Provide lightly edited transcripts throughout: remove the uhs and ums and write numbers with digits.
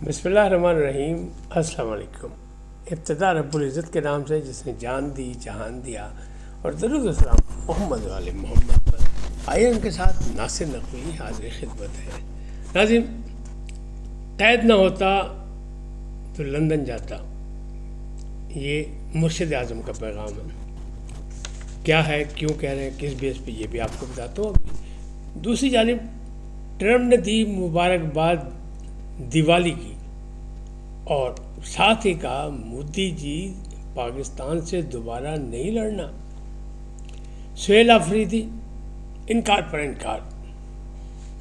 بسم اللہ الرحمن الرحیم۔ السلام علیکم۔ ابتدا رب العزت کے نام سے جس نے جان دی جہان دیا، اور درود و سلام محمد وعلی محمد پر۔ آئیے ان کے ساتھ ناصر نقوی حاضر خدمت ہے۔ ناظرین، قید نہ ہوتا تو لندن جاتا، یہ مرشد اعظم کا پیغام ہے۔ کیا ہے، کیوں کہہ رہے ہیں، کس بیس پہ، یہ بھی آپ کو بتاتا ہوں۔ ابھی دوسری جانب ٹرمپ نے دی مبارکباد دیوالی کی، اور ساتھ ہی کہا مودی جی پاکستان سے دوبارہ نہیں لڑنا۔ سہیل آفریدی انکار پر انکار،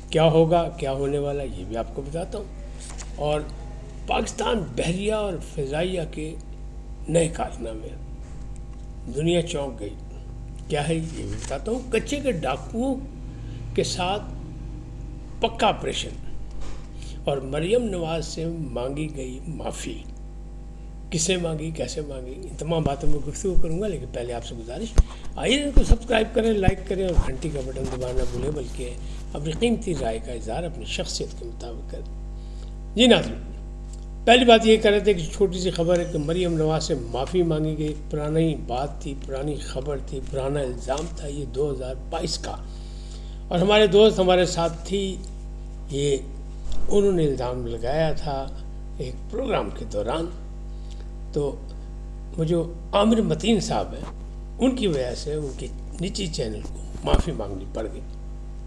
کیا ہوگا، کیا ہونے والا، یہ بھی آپ کو بتاتا ہوں۔ اور پاکستان بحریہ اور فضائیہ کے نئے کارنامے، دنیا چونک گئی، کیا ہے یہ بھی بتاتا ہوں۔ کچے کے ڈاکوؤں کے ساتھ پکا آپریشن، اور مریم نواز سے مانگی گئی معافی، کسے مانگی، کیسے مانگی، ان تمام باتوں میں گفتگو کروں گا۔ لیکن پہلے آپ سے گزارش، آئیے ان کو سبسکرائب کریں، لائک کریں، اور گھنٹی کا بٹن دبانا نہ بھولیں، بلکہ اپنی قیمتی رائے کا اظہار اپنی شخصیت کے مطابق کریں۔ جی ناظرین، پہلی بات یہ کر رہے تھے کہ چھوٹی سی خبر ہے کہ مریم نواز سے معافی مانگی گئی۔ پرانی بات تھی، پرانی خبر تھی، پرانا الزام تھا، یہ 2022 کا، اور ہمارے دوست ہمارے ساتھ تھی، یہ انہوں نے الزام لگایا تھا ایک پروگرام کے دوران۔ تو وہ جو عامر متین صاحب ہیں، ان کی وجہ سے ان کے نجی چینل کو معافی مانگنی پڑ گئی۔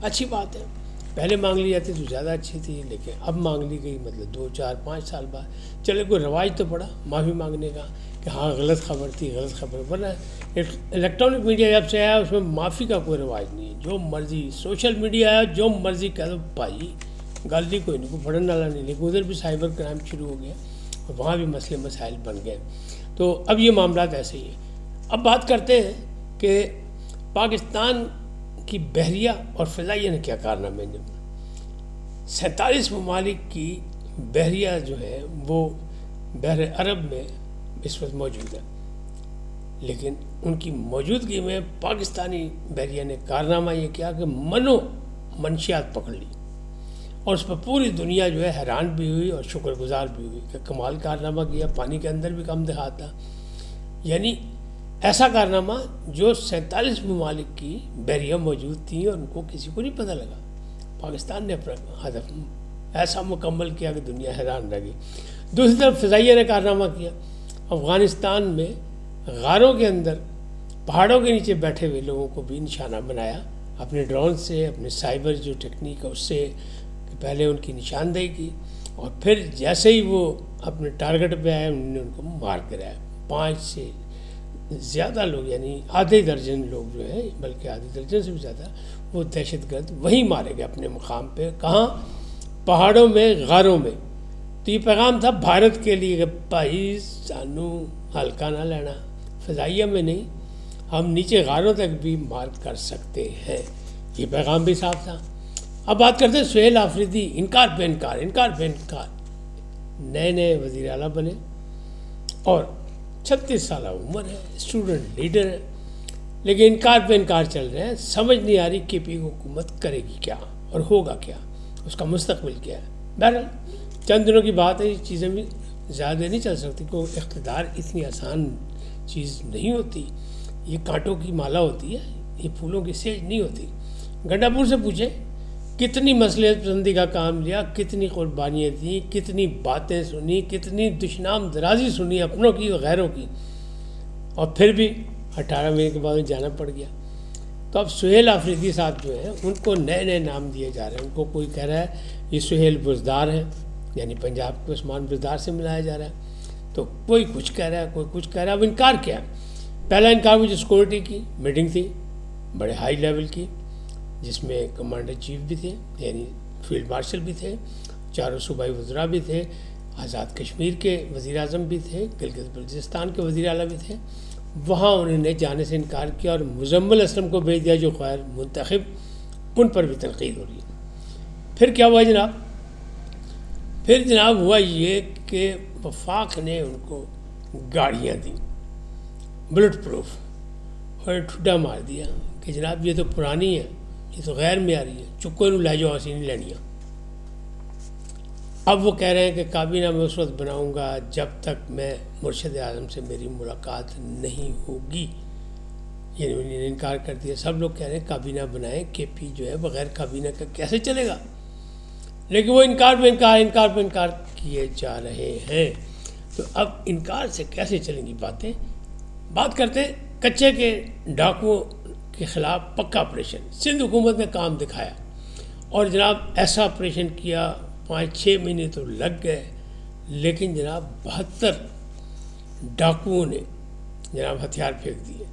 اچھی بات ہے، پہلے مانگ لی جاتی تو زیادہ اچھی تھی، لیکن اب مانگ لی گئی، مطلب 2 4 5 سال بعد۔ چلے کوئی رواج تو پڑا معافی مانگنے کا کہ ہاں غلط خبر تھی، غلط خبر، ورنہ الیکٹرانک میڈیا جب سے آیا اس میں معافی کا کوئی رواج نہیں ہے۔ جو مرضی سوشل میڈیا آیا، جو مرضی کہہ دو بھائی، غلطی کوئی نہیں، کوئی پڑھنے والا نہیں، لیکن ادھر بھی سائبر کرائم شروع ہو گیا، اور وہاں بھی مسئلے مسائل بن گئے۔ تو اب یہ معاملات ایسے ہی ہیں۔ اب بات کرتے ہیں کہ پاکستان کی بحریہ اور فضائیہ نے کیا کارنامے انجام دیے۔ 47 ممالک کی بحریہ جو ہے وہ بحر عرب میں اس وقت موجود ہے، لیکن ان کی موجودگی میں پاکستانی بحریہ نے کارنامہ یہ کیا کہ منشیات پکڑ لی، اور اس پر پوری دنیا جو ہے حیران بھی ہوئی اور شکر گزار بھی ہوئی کہ کمال کارنامہ کیا، پانی کے اندر بھی کم دکھاتا۔ یعنی ایسا کارنامہ جو 47 ممالک کی بحریہ موجود تھیں اور ان کو کسی کو نہیں پتہ لگا۔ پاکستان نے اپنا ہدف ایسا مکمل کیا کہ دنیا حیران رہ گئی۔ دوسری طرف فضائیہ نے کارنامہ کیا، افغانستان میں غاروں کے اندر، پہاڑوں کے نیچے بیٹھے ہوئے لوگوں کو بھی نشانہ بنایا اپنے ڈرون سے، اپنے سائبر جو ٹیکنیک ہے اس سے، پہلے ان کی نشاندہی کی، اور پھر جیسے ہی وہ اپنے ٹارگٹ پہ آئے انہوں نے ان کو مار کرایا۔ 5 سے زیادہ لوگ، یعنی آدھے درجن لوگ جو ہیں، بلکہ آدھے درجن سے بھی زیادہ، وہ دہشت گرد وہیں مارے گئے اپنے مقام پہ۔ کہاں؟ پہاڑوں میں، غاروں میں۔ تو یہ پیغام تھا بھارت کے لیے کہ بھائی سانو ہلکا نہ لینا، فضائیہ میں نہیں، ہم نیچے غاروں تک بھی مار کر سکتے ہیں، یہ پیغام بھی صاف تھا۔ اب بات کرتے ہیں سہیل آفریدی، انکار پہ انکار، انکار پہ انکار۔ نئے وزیر اعلیٰ بنے، اور 36 سالہ عمر ہے، اسٹوڈنٹ لیڈر ہے، لیکن انکار پہ انکار چل رہے ہیں۔ سمجھ نہیں آ رہی کہ پی حکومت کرے گی کیا اور ہوگا کیا، اس کا مستقبل کیا ہے۔ بہرحال چند دنوں کی بات ہے، یہ چیزیں بھی زیادہ نہیں چل سکتی، کیونکہ اقتدار اتنی آسان چیز نہیں ہوتی، یہ کانٹوں کی مالا ہوتی ہے، یہ پھولوں کی سیج نہیں ہوتی۔ گنڈا پور سے پوچھیں کتنی مصلحت پسندی کا کام لیا، کتنی قربانیاں دیں، کتنی باتیں سنی، کتنی دشنام درازی سنی اپنوں کی اور غیروں کی، اور پھر بھی 18 مہینے کے بعد جانا پڑ گیا۔ تو اب سہیل آفریدی صاحب جو ہیں ان کو نئے نام دیے جا رہے ہیں۔ ان کو کوئی کہہ رہا ہے یہ سہیل بزدار ہیں، یعنی پنجاب کے عثمان بزدار سے ملایا جا رہا ہے، تو کوئی کچھ کہہ رہا ہے، کوئی کچھ کہہ رہا ہے۔ اب انکار کیا ہے؟ پہلا انکار وہ جو سیکورٹی کی میٹنگ تھی بڑے ہائی لیول کی، جس میں کمانڈر چیف بھی تھے، یعنی فیلڈ مارشل بھی تھے، چاروں صوبائی وزراء بھی تھے، آزاد کشمیر کے وزیر اعظم بھی تھے، گلگت بلتستان کے وزیر اعلیٰ بھی تھے۔ وہاں انہوں نے جانے سے انکار کیا اور مزمل اسلم کو بھیج دیا جو غیر منتخب، ان پر بھی تنقید ہو رہی ہے۔ پھر کیا ہوا جناب؟ پھر جناب ہوا یہ کہ وفاق نے ان کو گاڑیاں دیں بلٹ پروف، اور ٹھڈا مار دیا کہ جناب یہ تو پرانی ہے، یہ تو غیر معیاری ہے، چکو نو لے جاؤ، اسی نہیں لینیاں۔ اب وہ کہہ رہے ہیں کہ کابینہ میں اس وقت بناؤں گا جب تک میں مرشد اعظم سے میری ملاقات نہیں ہوگی، یعنی انہوں نے انکار کر دیا۔ سب لوگ کہہ رہے ہیں کابینہ بنائیں، کے پی جو ہے بغیر کابینہ کا کیسے چلے گا، لیکن وہ انکار پہ انکار کیے جا رہے ہیں۔ تو اب انکار سے کیسے چلیں گی باتیں؟ بات کرتے ہیں کچے کے ڈاکوؤں کے خلاف پکا آپریشن۔ سندھ حکومت نے کام دکھایا اور جناب ایسا آپریشن کیا، 5-6 مہینے تو لگ گئے، لیکن جناب 72 ڈاکوؤں نے جناب ہتھیار پھینک دیے۔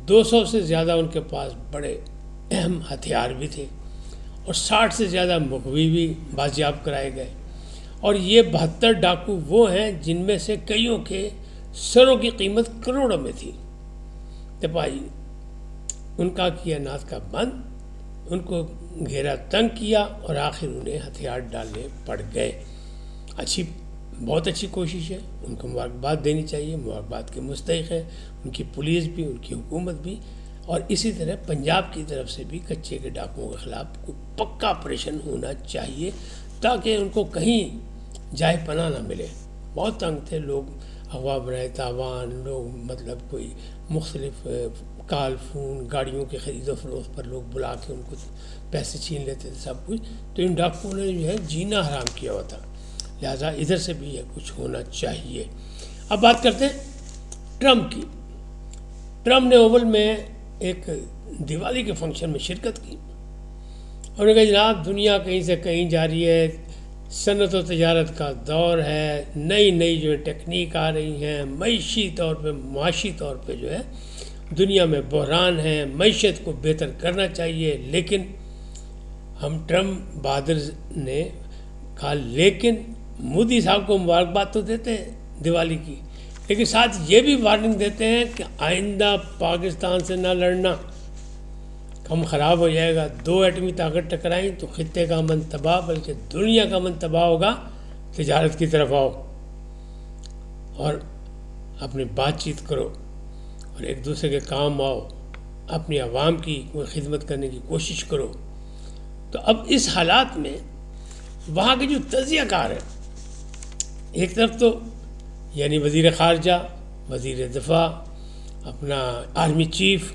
200 سے زیادہ ان کے پاس بڑے اہم ہتھیار بھی تھے اور 60 سے زیادہ مغوی بھی بازیاب کرائے گئے۔ اور یہ 72 ڈاکو وہ ہیں جن میں سے کئیوں کے سروں کی قیمت کروڑوں میں تھی۔ سپاہی ان کا کیا ناز کا بند، ان کو گھیرا تنگ کیا اور آخر انہیں ہتھیار ڈالنے پڑ گئے۔ بہت اچھی کوشش ہے، ان کو مبارکباد دینی چاہیے، مبارکباد کے مستحق ہے ان کی پولیس بھی، ان کی حکومت بھی، اور اسی طرح پنجاب کی طرف سے بھی کچے کے ڈاکوؤں کے خلاف کوئی پکا آپریشن ہونا چاہیے تاکہ ان کو کہیں جائے پناہ نہ ملے۔ بہت تنگ تھے لوگ، اغوا برائے تاوان، لوگ مطلب کوئی مختلف کال فون گاڑیوں کے خرید و فروخت پر لوگ بلا کے ان کو پیسے چھین لیتے تھے سب کچھ، تو ان ڈاکوؤں نے جو ہے جینا حرام کیا ہوا تھا، لہٰذا ادھر سے بھی یہ کچھ ہونا چاہیے۔ اب بات کرتے ہیں ٹرمپ کی۔ ٹرمپ نے اوول میں ایک دیوالی کے فنکشن میں شرکت کی اور نے کہا جناب دنیا کہیں سے کہیں جا رہی ہے، صنعت و تجارت کا دور ہے، نئی جو ٹیکنیک آ رہی ہیں، معاشی طور پہ معاشی طور پہ جو ہے دنیا میں بحران ہے، معیشت کو بہتر کرنا چاہیے، لیکن ہم ٹرمپ بہادر نے کہا لیکن مودی صاحب کو مبارکباد تو دیتے ہیں دیوالی کی، لیکن ساتھ یہ بھی وارننگ دیتے ہیں کہ آئندہ پاکستان سے نہ لڑنا، کم خراب ہو جائے گا۔ 2 ایٹمی طاقت ٹکرائیں تو خطے کا امن تباہ، بلکہ دنیا کا امن تباہ ہوگا۔ تجارت کی طرف آؤ اور اپنی بات چیت کرو اور ایک دوسرے کے کام آؤ، اپنی عوام کی کوئی خدمت کرنے کی کوشش کرو۔ تو اب اس حالات میں وہاں کے جو تجزیہ کار ہیں، ایک طرف تو یعنی وزیر خارجہ، وزیر دفاع، اپنا آرمی چیف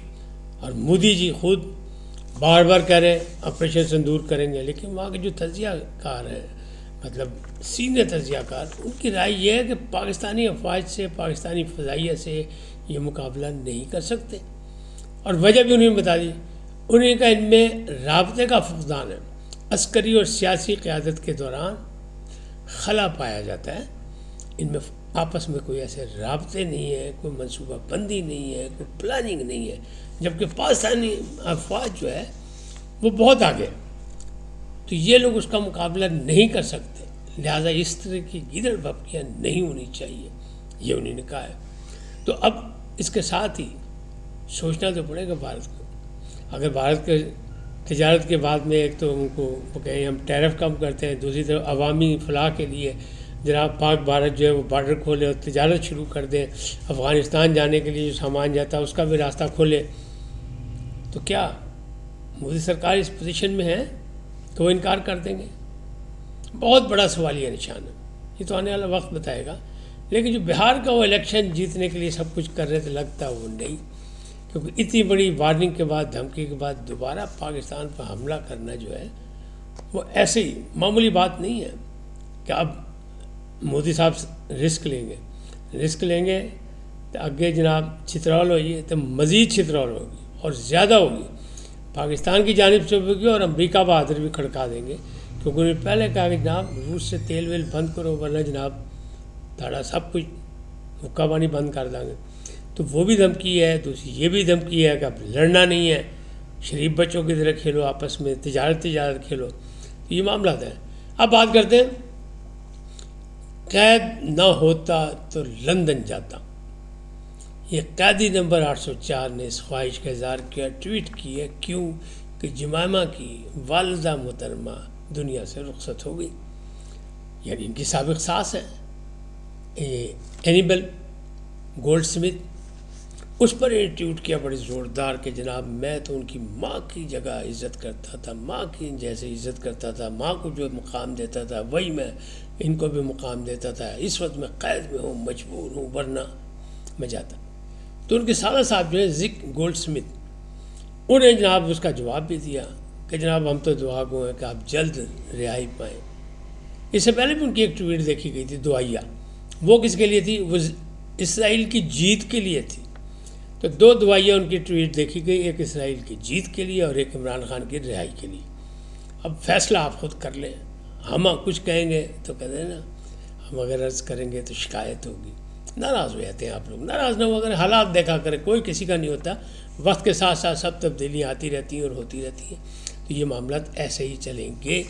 اور مودی جی خود بار بار کہہ رہے ہیں آپریشن سندور کریں گے، لیکن وہاں کے جو تجزیہ کار ہیں، مطلب سینئر تجزیہ کار، ان کی رائے یہ ہے کہ پاکستانی افواج سے، پاکستانی فضائیہ سے یہ مقابلہ نہیں کر سکتے، اور وجہ بھی انہوں نے بتا دی۔ انہوں نے کہا ان میں رابطے کا فقدان ہے، عسکری اور سیاسی قیادت کے دوران خلا پایا جاتا ہے، ان میں آپس میں کوئی ایسے رابطے نہیں ہیں، کوئی منصوبہ بندی نہیں ہے، کوئی پلاننگ نہیں ہے، جبکہ پاکستانی افواج جو ہے وہ بہت آگے، تو یہ لوگ اس کا مقابلہ نہیں کر سکتے، لہٰذا اس طرح کی گیدڑ بھپکیاں نہیں ہونی چاہیے، یہ انہوں نے کہا ہے۔ تو اب اس کے ساتھ ہی سوچنا تو پڑے گا بھارت کو، اگر بھارت کے تجارت کے بعد میں ایک تو ان کو وہ کہیں ہم ٹیرف کم کرتے ہیں، دوسری طرف عوامی فلاح کے لیے جناب پاک بھارت جو ہے وہ بارڈر کھولے اور تجارت شروع کر دیں، افغانستان جانے کے لیے جو سامان جاتا ہے اس کا بھی راستہ کھولے، تو کیا مودی سرکار اس پوزیشن میں ہے کہ وہ انکار کر دیں گے؟ بہت بڑا سوالیہ نشان ہے، یہ تو آنے والا وقت بتائے گا۔ لیکن جو بہار کا وہ الیکشن جیتنے کے لیے سب کچھ کر رہے تھے، لگتا وہ نہیں، کیونکہ اتنی بڑی وارننگ کے بعد، دھمکی کے بعد دوبارہ پاکستان پر حملہ کرنا جو ہے وہ ایسے ہی معمولی بات نہیں ہے کہ اب مودی صاحب رسک لیں گے تو اگے جناب چترال ہوئی تو مزید چترال ہوگی اور زیادہ ہوگی، پاکستان کی جانب سے ہوگی اور امریکہ بہادر بھی کھڑکا دیں گے، کیونکہ انہوں نے پہلے کہا کہ جناب روس سے تیل ویل بند کرو ورنہ جناب تھوڑا سب کچھ حکا پانی بند کر دیں گے، تو وہ بھی دھمکی ہے، دوسری یہ بھی دھمکی ہے کہ اب لڑنا نہیں ہے، شریف بچوں کی طرح کھیلو آپس میں، تجارت کھیلو، تو یہ معاملات ہیں۔ اب بات کرتے ہیں قید نہ ہوتا تو لندن جاتا، یہ قیدی نمبر 804 نے اس خواہش کا اظہار کیا، ٹویٹ کی ہے، کیوں کہ جمائمہ کی والدہ محترمہ دنیا سے رخصت ہو گئی، یعنی ان کی سابق ساس ہیں، یہ اینیبل گولڈ سمتھ، اس پر انسٹیٹیوٹ کیا بڑی زوردار کہ جناب میں تو ان کی ماں کی جگہ عزت کرتا تھا، ماں کی جیسے عزت کرتا تھا، ماں کو جو مقام دیتا تھا وہی میں ان کو بھی مقام دیتا تھا، اس وقت میں قید میں ہوں، مجبور ہوں، ورنہ میں جاتا۔ تو ان کے سالہ صاحب جو ہے زک گولڈ سمتھ، انہیں جناب اس کا جواب بھی دیا کہ جناب ہم تو دعا گو ہیں کہ آپ جلد رہائی پائیں۔ اس سے پہلے بھی ان کی ایک ٹویٹ دیکھی گئی تھی دعائیہ، وہ کس کے لیے تھی؟ وہ اسرائیل کی جیت کے لیے تھی۔ تو دو دعائیہ ان کی ٹویٹ دیکھی گئی، ایک اسرائیل کی جیت کے لیے اور ایک عمران خان کی رہائی کے لیے۔ اب فیصلہ آپ خود کر لیں، ہم کچھ کہیں گے تو کہتے ہیں نا ہم اگر عرض کریں گے تو شکایت ہوگی، ناراض ہو جاتے ہیں آپ لوگ۔ ناراض نہ ہو، اگر حالات دیکھا کریں، کوئی کسی کا نہیں ہوتا، وقت کے ساتھ ساتھ سب تبدیلیاں آتی رہتی ہیں اور ہوتی رہتی ہیں، تو یہ معاملات ایسے ہی چلیں گے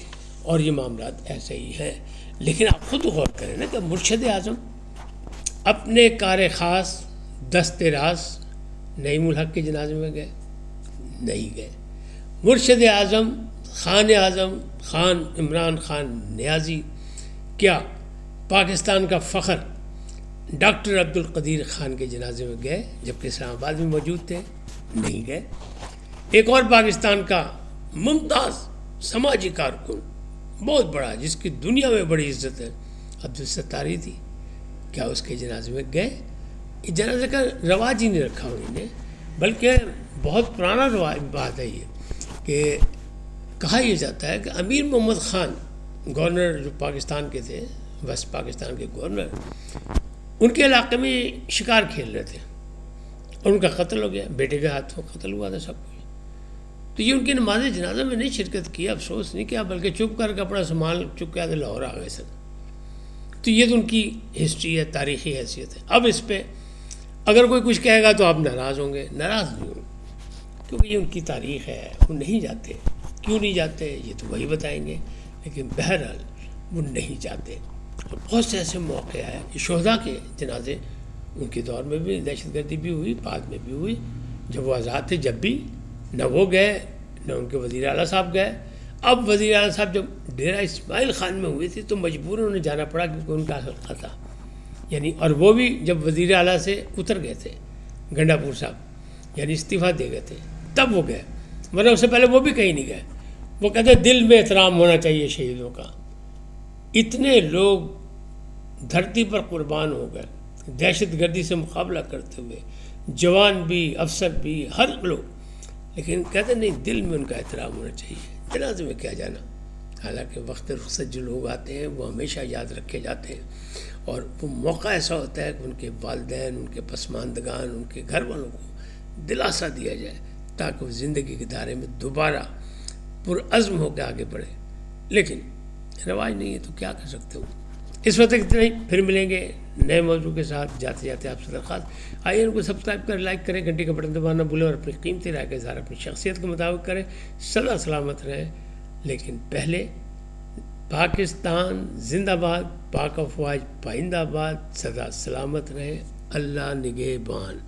اور یہ معاملات ایسے ہی ہیں۔ لیکن آپ خود غور کریں نا کہ مرشد اعظم اپنے کار خاص دست راز نعیم الحق کے جنازے میں گئے؟ نہیں گئے۔ مرشد اعظم خان عمران خان نیازی کیا پاکستان کا فخر ڈاکٹر عبدالقدیر خان کے جنازے میں گئے جبکہ اسلام آباد میں موجود تھے؟ نہیں گئے۔ ایک اور پاکستان کا ممتاز سماجی کارکن بہت بڑا جس کی دنیا میں بڑی عزت ہے، عبدالستاری تھی، کیا اس کے جنازے میں گئے؟ جنازے کا رواج ہی نہیں رکھا انہوں نے، بلکہ بہت پرانا رواج بات ہے یہ کہ کہا یہ جاتا ہے کہ امیر محمد خان گورنر جو پاکستان کے تھے، ویسٹ پاکستان کے گورنر، ان کے علاقے میں شکار کھیل رہے تھے اور ان کا قتل ہو گیا، بیٹے کے ہاتھوں قتل ہوا تھا سب کچھ۔ تو یہ ان کی نماز جنازہ میں نہیں شرکت کیا، افسوس نہیں کیا، بلکہ چپ کر کے اپنا سامان چک کے آتے لاہور آ گئے سن۔ تو یہ تو ان کی ہسٹری ہے، تاریخی حیثیت ہے۔ اب اس پہ اگر کوئی کچھ کہے گا تو آپ ناراض ہوں گے، ناراض نہیں ہوں، کیونکہ یہ ان کی تاریخ ہے، وہ نہیں جاتے۔ کیوں نہیں جاتے یہ تو وہی بتائیں گے، لیکن بہرحال وہ نہیں جاتے۔ اور بہت سے ایسے موقع آئے کہ شہداء کے جنازے ان کے دور میں بھی دہشت گردی بھی ہوئی، بعد میں بھی ہوئی، جب وہ آزاد تھے جب بھی نہ وہ گئے نہ ان کے وزیر اعلیٰ صاحب گئے۔ اب وزیر اعلیٰ صاحب جب ڈیرہ اسماعیل خان میں ہوئی تھی تو مجبوراً انہیں جانا پڑا کیونکہ ان کا حلقہ تھا، یعنی اور وہ بھی جب وزیر اعلیٰ سے اتر گئے تھے گنڈا پور صاحب، یعنی استعفیٰ دے گئے تھے، تب وہ گئے، ورنہ اس سے پہلے وہ بھی کہیں نہیں گئے۔ وہ کہتے دل میں احترام ہونا چاہیے شہیدوں کا۔ اتنے لوگ دھرتی پر قربان ہو گئے دہشت گردی سے مقابلہ کرتے ہوئے، جوان بھی، افسر بھی، ہر لوگ، لیکن کہتے نہیں دل میں ان کا احترام ہونا چاہیے، جنازے میں کیا جانا۔ حالانکہ وقت رخصت جو لوگ آتے ہیں وہ ہمیشہ یاد رکھے جاتے ہیں، اور وہ موقع ایسا ہوتا ہے کہ ان کے والدین، ان کے پسماندگان، ان کے گھر والوں کو دلاسا دیا جائے تاکہ وہ زندگی کے دائرے میں دوبارہ پرعزم ہو کے آگے بڑھے۔ لیکن رواج نہیں ہے تو کیا کر سکتے ہو۔ اس وقت اتنا ہی، پھر ملیں گے نئے موضوع کے ساتھ۔ جاتے جاتے آپ سے درخواست، آئیے ان کو سبسکرائب کریں، لائک کریں، گھنٹی کا بٹن دبانا نہ بھولیں اور اپنی قیمتی رائے کا اظہار اپنی شخصیت کے مطابق کریں۔ سدا سلامت رہیں، لیکن پہلے پاکستان زندہ باد، پاک افواج پائندہ باد، سدا سلامت رہیں، اللہ نگہبان۔